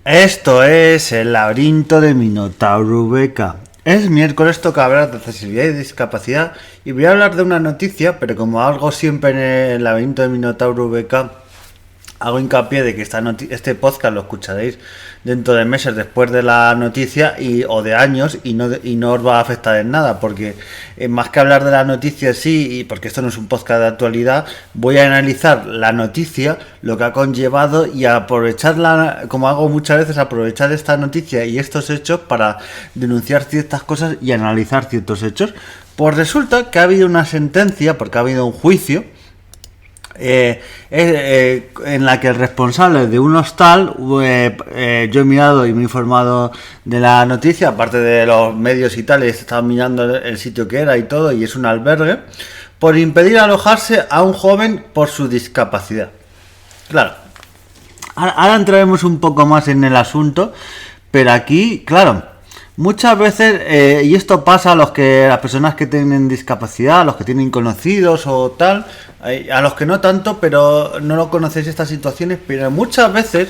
Esto es el laberinto de Minotauro Beca. Es miércoles, toca hablar de accesibilidad y discapacidad y voy a hablar de una noticia, pero como hago siempre en el laberinto de Minotauro Beca, hago hincapié de que este podcast lo escucharéis dentro de meses después de la noticia o de años y no os va a afectar en nada, porque más que hablar de la noticia sí, y porque esto no es un podcast de actualidad, voy a analizar la noticia, lo que ha conllevado y aprovecharla, como hago muchas veces, aprovechar esta noticia y estos hechos para denunciar ciertas cosas y analizar ciertos hechos. Pues resulta que ha habido una sentencia, porque ha habido un juicio en la que el responsable de un hostal, yo he mirado y me he informado de la noticia, aparte de los medios y tal, he estado mirando el sitio que era y todo, y es un albergue, por impedir alojarse a un joven por su discapacidad. Claro, ahora entraremos un poco más en el asunto, pero aquí, claro, muchas veces, y esto pasa a las personas que tienen discapacidad, a los que tienen conocidos o tal, a los que no tanto, pero no lo conocéis estas situaciones, pero muchas veces,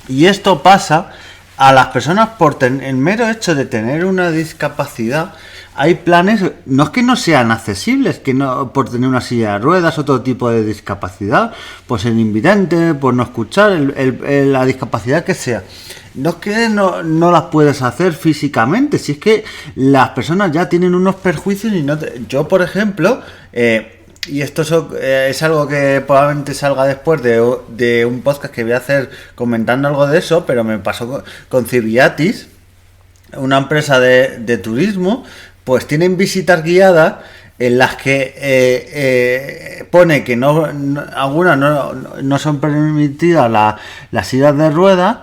y esto pasa a las personas por el mero hecho de tener una discapacidad. Hay planes, no es que no sean accesibles, que no por tener una silla de ruedas, otro tipo de discapacidad, pues el invidente, por no escuchar, la discapacidad que sea. No es que no las puedes hacer físicamente, si es que las personas ya tienen unos perjuicios y yo, por ejemplo, y esto es algo que probablemente salga después de un podcast que voy a hacer comentando algo de eso, pero me pasó con Civiatis, una empresa de turismo, pues tienen visitas guiadas en las que pone que algunas no son permitidas las sillas de ruedas,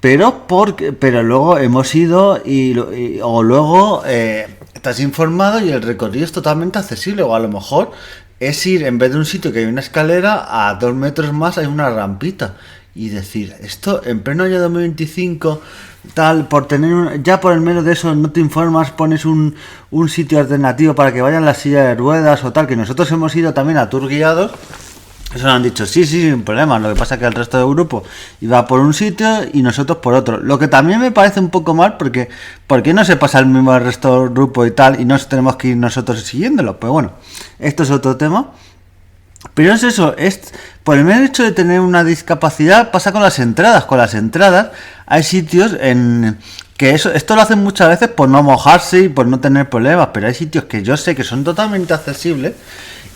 pero luego hemos ido o luego estás informado y el recorrido es totalmente accesible, o a lo mejor es ir, en vez de un sitio que hay una escalera, a 2 metros más hay una rampita. Y decir, esto en pleno año 2025, tal, ya por el menos de eso no te informas, pones un sitio alternativo para que vayan las sillas de ruedas o tal, que nosotros hemos ido también a tour guiados. Eso nos han dicho, sí, sin problema. Lo que pasa es que el resto del grupo iba por un sitio y nosotros por otro. Lo que también me parece un poco mal, porque ¿por qué no se pasa el mismo el resto del grupo y tal y no tenemos que ir nosotros siguiéndolo? Pues bueno, esto es otro tema. Pero es eso, por el mero hecho de tener una discapacidad pasa con las entradas. Con las entradas hay sitios que esto lo hacen muchas veces por no mojarse y por no tener problemas, pero hay sitios que yo sé que son totalmente accesibles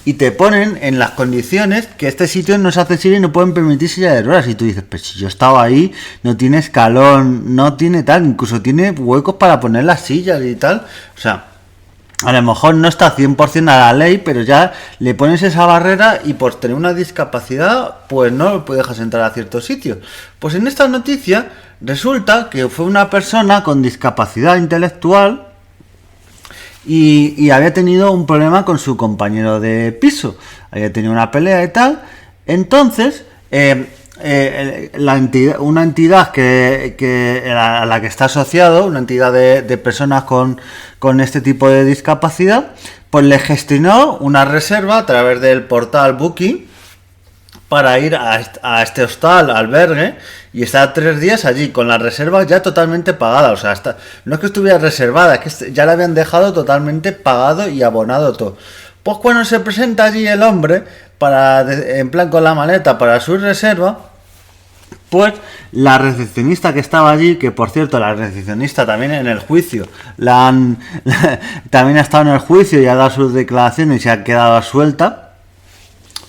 y te ponen en las condiciones que este sitio no es accesible y no pueden permitir silla de ruedas. Y tú dices, pues si yo estaba ahí, no tiene escalón, no tiene tal, incluso tiene huecos para poner las sillas y tal. O sea, a lo mejor no está 100% a la ley, pero ya le pones esa barrera y por tener una discapacidad, pues no lo dejas entrar a ciertos sitios. Pues en esta noticia resulta que fue una persona con discapacidad intelectual y había tenido un problema con su compañero de piso. Había tenido una pelea y tal. Entonces, una entidad a la que está asociado, una entidad de personas con este tipo de discapacidad, pues le gestionó una reserva a través del portal Booking para ir a este hostal, albergue, y estar 3 días allí con la reserva ya totalmente pagada. O sea, no es que estuviera reservada, es que ya la habían dejado totalmente pagado y abonado todo. Pues cuando se presenta allí el hombre, en plan con la maleta para su reserva, pues la recepcionista que estaba allí, que por cierto la recepcionista también en el juicio, también ha estado en el juicio y ha dado sus declaraciones y se ha quedado suelta,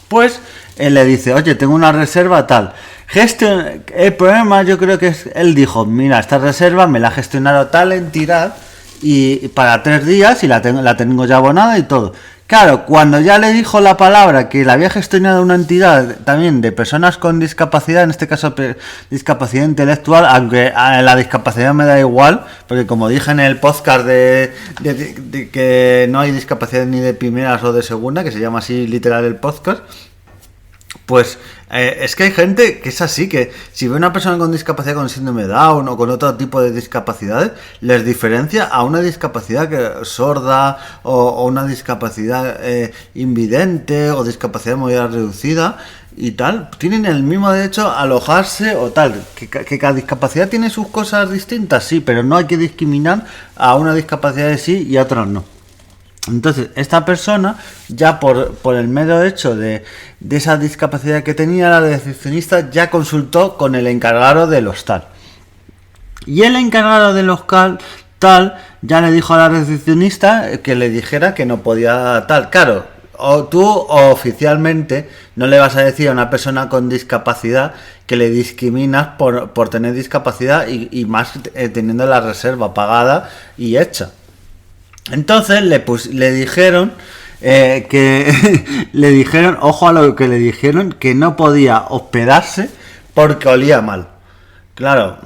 pues él le dice, oye, tengo una reserva tal. El problema yo creo que él dijo, mira, esta reserva me la ha gestionado tal entidad y para 3 días y la tengo ya abonada y todo. Claro, cuando ya le dijo la palabra que la había gestionado una entidad también de personas con discapacidad, en este caso discapacidad intelectual, aunque a la discapacidad me da igual, porque como dije en el podcast de que no hay discapacidad ni de primeras o de segunda, que se llama así literal el podcast, Pues es que hay gente que es así, que si ve una persona con discapacidad con síndrome de Down o con otro tipo de discapacidades, les diferencia a una discapacidad sorda o una discapacidad invidente o discapacidad de movilidad reducida y tal. Tienen el mismo derecho a alojarse o tal. Que cada discapacidad tiene sus cosas distintas, sí, pero no hay que discriminar a una discapacidad de sí y a otras no. Entonces, esta persona, ya por el mero hecho de esa discapacidad que tenía, la recepcionista ya consultó con el encargado del hostal. Y el encargado del hostal ya le dijo a la recepcionista que le dijera que no podía tal. Claro, tú oficialmente no le vas a decir a una persona con discapacidad que le discriminas por tener discapacidad y más teniendo la reserva pagada y hecha. Entonces le dijeron le dijeron, ojo a lo que le dijeron, que no podía hospedarse porque olía mal. Claro,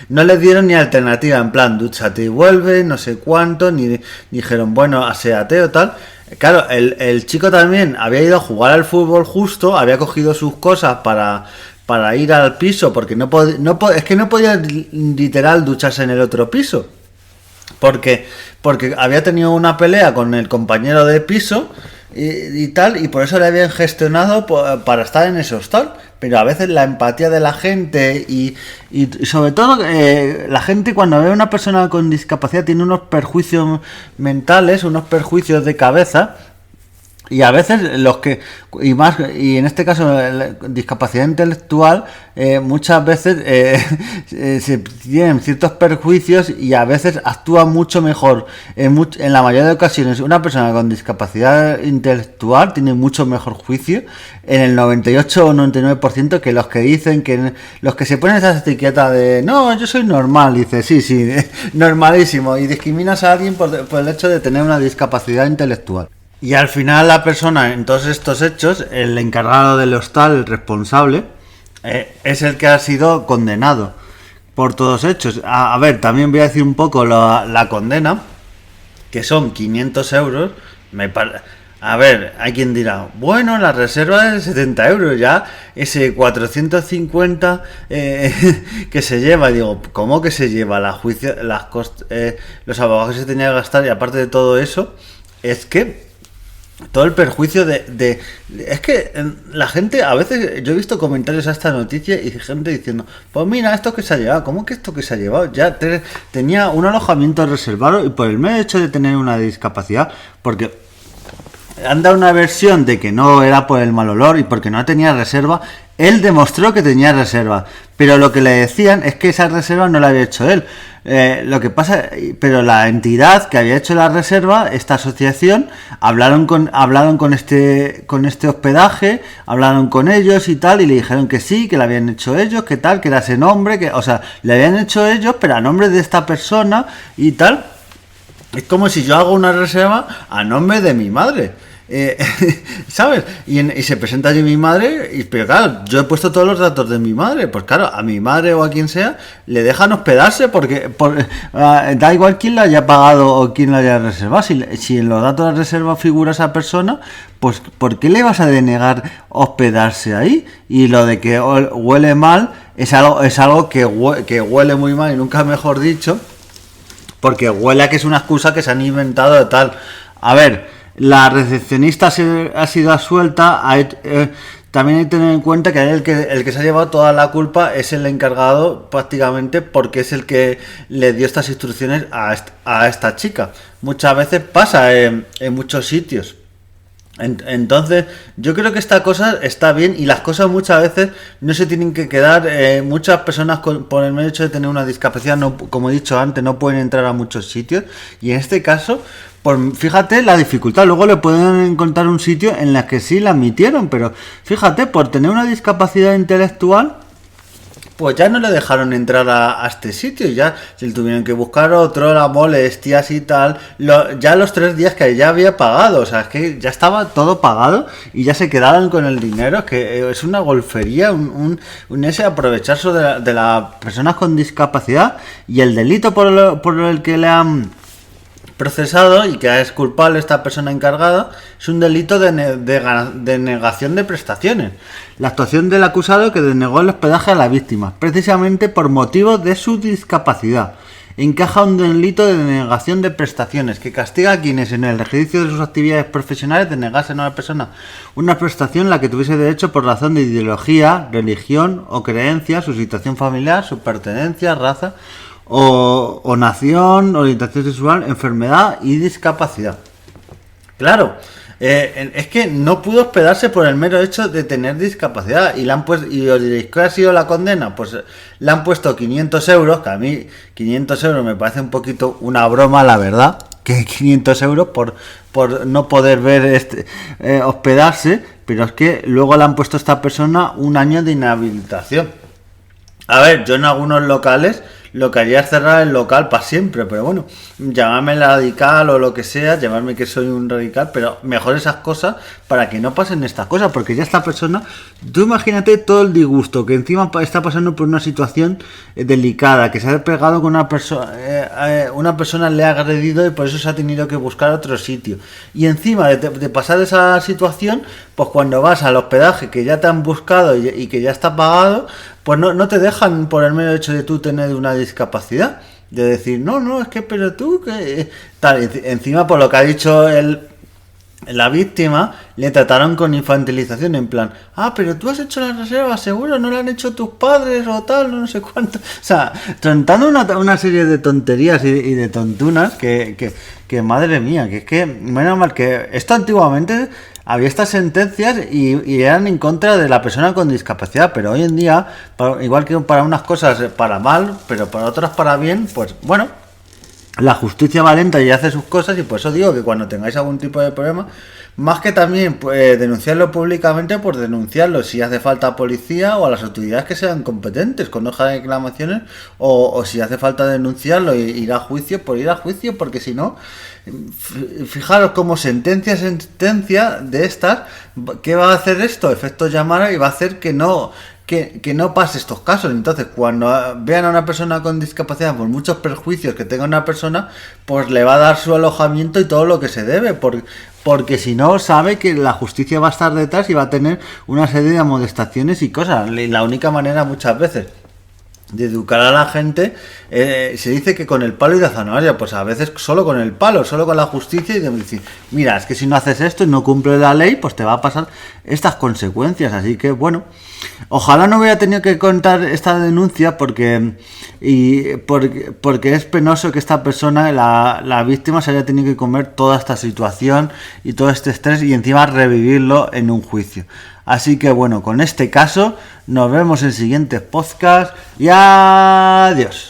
no le dieron ni alternativa, en plan, dúchate y vuelve, no sé cuánto, ni dijeron, bueno, aséate o tal. Claro, el chico también había ido a jugar al fútbol justo, había cogido sus cosas para ir al piso, porque es que no podía literal ducharse en el otro piso. Porque había tenido una pelea con el compañero de piso y tal, y por eso le habían gestionado para estar en ese hostal. Pero a veces la empatía de la gente y sobre todo la gente cuando ve a una persona con discapacidad tiene unos perjuicios mentales, unos perjuicios de cabeza. Y a veces y en este caso la discapacidad intelectual, muchas veces se tienen ciertos perjuicios y a veces actúa mucho mejor. En la mayoría de ocasiones una persona con discapacidad intelectual tiene mucho mejor juicio, en el 98 o 99%, que los que dicen los que se ponen esa etiqueta de no, yo soy normal, dice sí, normalísimo, y discriminas a alguien por el hecho de tener una discapacidad intelectual. Y al final la persona, en todos estos hechos, el encargado del hostal, el responsable, es el que ha sido condenado por todos hechos. A ver, también voy a decir un poco la condena, que son 500 euros. A ver, hay quien dirá, bueno, la reserva es de 70 euros, ya ese 450 que se lleva. Digo, ¿cómo que se lleva? Los abogados que se tenían que gastar, y aparte de todo eso, es que todo el perjuicio es que la gente, a veces yo he visto comentarios a esta noticia y gente diciendo, pues mira, esto que se ha llevado, ¿cómo que esto que se ha llevado? Ya tenía un alojamiento reservado y por el mero hecho de tener una discapacidad, porque han dado una versión de que no era por el mal olor y porque no tenía reserva. Él demostró que tenía reserva, pero lo que le decían es que esa reserva no la había hecho él. Lo que pasa, pero la entidad que había hecho la reserva, esta asociación, hablaron con este hospedaje, hablaron con ellos y tal, y le dijeron que sí, que la habían hecho ellos, que tal, que era ese nombre, o sea, le habían hecho ellos, pero a nombre de esta persona y tal. Es como si yo hago una reserva a nombre de mi madre. ¿Sabes? Y se presenta allí mi madre, pero claro, yo he puesto todos los datos de mi madre. Pues claro, a mi madre o a quien sea le dejan hospedarse porque da igual quién la haya pagado o quién la haya reservado. Si en los datos de reserva figura esa persona, pues ¿por qué le vas a denegar hospedarse ahí? Y lo de que huele mal es algo que huele muy mal, y nunca mejor dicho, porque huele a que es una excusa que se han inventado de tal. A ver, la recepcionista ha sido absuelta. También hay que tener en cuenta que el que se ha llevado toda la culpa es el encargado, prácticamente, porque es el que le dio estas instrucciones a esta chica. Muchas veces pasa en muchos sitios. Entonces, yo creo que esta cosa está bien, y las cosas muchas veces no se tienen que quedar. Muchas personas por el mero hecho de tener una discapacidad, no, como he dicho antes, no pueden entrar a muchos sitios, y en este caso, fíjate la dificultad. Luego le pueden encontrar un sitio en el que sí la admitieron, pero fíjate, por tener una discapacidad intelectual, pues ya no le dejaron entrar a este sitio, ya se le tuvieron que buscar otro, la molestias y tal, ya los 3 días que ya había pagado, o sea, es que ya estaba todo pagado y ya se quedaron con el dinero, que es una golfería, un ese aprovecharse de las personas con discapacidad. Y el delito por el que le han procesado y que es culpable esta persona encargada, es un delito de negación de prestaciones. La actuación del acusado que denegó el hospedaje a la víctima, precisamente por motivo de su discapacidad. Encaja un delito de denegación de prestaciones que castiga a quienes en el ejercicio de sus actividades profesionales denegasen a una persona una prestación a la que tuviese derecho por razón de ideología, religión o creencia, su situación familiar, su pertenencia, raza o nación, orientación sexual, enfermedad y discapacidad. Claro, es que no pudo hospedarse por el mero hecho de tener discapacidad y le han puesto, y os diréis, ¿qué ha sido la condena? Pues le han puesto 500 euros, que a mí 500 euros me parece un poquito una broma, la verdad, que 500 euros por no poder ver hospedarse, pero es que luego le han puesto a esta persona un año de inhabilitación. A ver, yo en algunos locales lo que haría es cerrar el local para siempre, pero bueno, llamarme radical o lo que sea, llamarme que soy un radical, pero mejor esas cosas para que no pasen estas cosas, porque ya esta persona, tú imagínate todo el disgusto, que encima está pasando por una situación delicada, que se ha pegado con una persona le ha agredido y por eso se ha tenido que buscar otro sitio. Y encima de pasar esa situación, pues cuando vas al hospedaje que ya te han buscado y que ya está pagado, pues no te dejan por el mero hecho de tú tener una discapacidad, de decir, no, es que pero tú, que tal, encima por lo que ha dicho la víctima, le trataron con infantilización, en plan, pero tú has hecho la reserva, seguro, no la han hecho tus padres o tal, no sé cuánto. O sea, contando una serie de tonterías y de tontunas que madre mía, que es que, menos mal que esto antiguamente había estas sentencias y eran en contra de la persona con discapacidad, pero hoy en día, igual que para unas cosas para mal, pero para otras para bien, pues bueno, la justicia va lenta y hace sus cosas, y por eso digo que cuando tengáis algún tipo de problema, más que también pues, denunciarlo públicamente, por denunciarlo si hace falta a policía o a las autoridades que sean competentes con hoja de reclamaciones, o si hace falta denunciarlo e ir a juicio, por ir a juicio, porque si no, fijaros como sentencia de estas, ¿qué va a hacer esto? Efecto llamada, y va a hacer que no pase estos casos. Entonces, cuando vean a una persona con discapacidad, por muchos perjuicios que tenga una persona, pues le va a dar su alojamiento y todo lo que se debe, porque si no, sabe que la justicia va a estar detrás y va a tener una serie de amonestaciones y cosas. Y la única manera muchas veces de educar a la gente, se dice que con el palo y la zanahoria, pues a veces solo con el palo, solo con la justicia, y de decir, mira, es que si no haces esto y no cumples la ley, pues te va a pasar estas consecuencias. Así que bueno, ojalá no hubiera tenido que contar esta denuncia, porque es penoso que esta persona, la víctima, se haya tenido que comer toda esta situación y todo este estrés, y encima revivirlo en un juicio. Así que bueno, con este caso nos vemos en siguientes podcasts y adiós.